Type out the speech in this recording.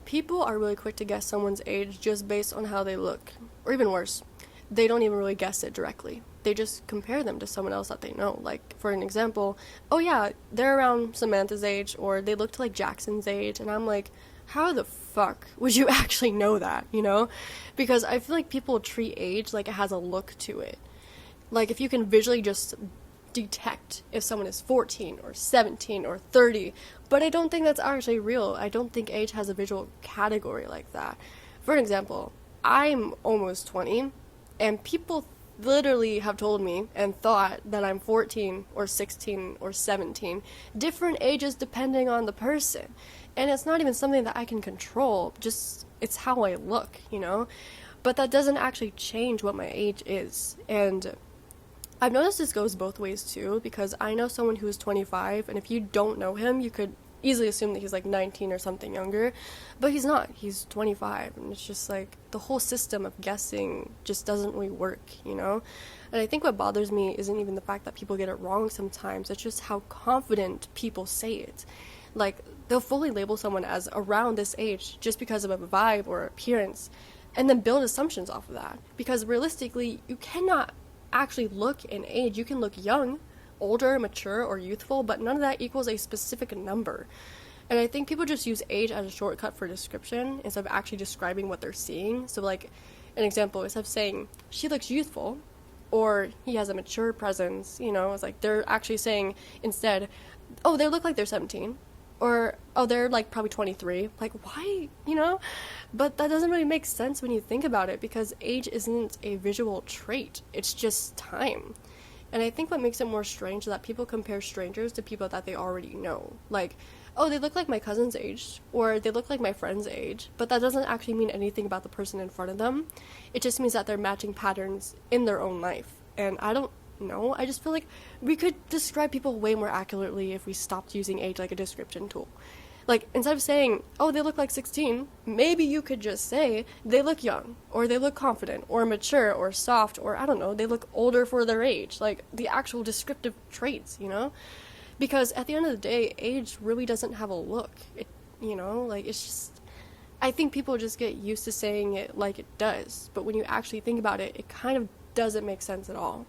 people are really quick to guess someone's age just based on how they look. Or even worse, they don't even really guess it directly. They just compare them to someone else that they know. Like, for an example, oh yeah, they're around Samantha's age, or they look like Jackson's age, and I'm like, how the fuck would you actually know that, you know? Because I feel like people treat age like it has a look to it. Like, if you can visually just detect if someone is 14 or 17 or 30, but I don't think that's actually real. I don't think age has a visual category like that. For an example, I'm almost 20, and people literally have told me and thought that I'm 14 or 16 or 17, different ages depending on the person. And it's not even something that I can control, just it's how I look, you know? But that doesn't actually change what my age is. And I've noticed this goes both ways too, because I know someone who's 25, and if you don't know him, you could easily assume that he's like 19 or something younger, but he's not. He's 25, and it's just like the whole system of guessing just doesn't really work, you know? And I think what bothers me isn't even the fact that people get it wrong sometimes, it's just how confident people say it. Like, they'll fully label someone as around this age just because of a vibe or appearance, and then build assumptions off of that. Because realistically, you cannot actually look in age. You can look young, older, mature, or youthful, but none of that equals a specific number. And I think people just use age as a shortcut for description instead of actually describing what they're seeing. So, like, an example, instead of saying, she looks youthful, or he has a mature presence, you know, it's like they're actually saying instead, oh, they look like they're 17, or, oh, they're, like, probably 23. Like, why, you know? But that doesn't really make sense when you think about it, because age isn't a visual trait. It's just time. And I think what makes it more strange is that people compare strangers to people that they already know. Like, oh, they look like my cousin's age, or they look like my friend's age, but that doesn't actually mean anything about the person in front of them. It just means that they're matching patterns in their own life. And I don't know, I just feel like we could describe people way more accurately if we stopped using age like a description tool. Like, instead of saying, oh, they look like 16, maybe you could just say, they look young, or they look confident, or mature, or soft, or I don't know, they look older for their age. Like, the actual descriptive traits, you know? Because at the end of the day, age really doesn't have a look. It, you know, like, it's just, I think people just get used to saying it like it does. But when you actually think about it, it kind of doesn't make sense at all.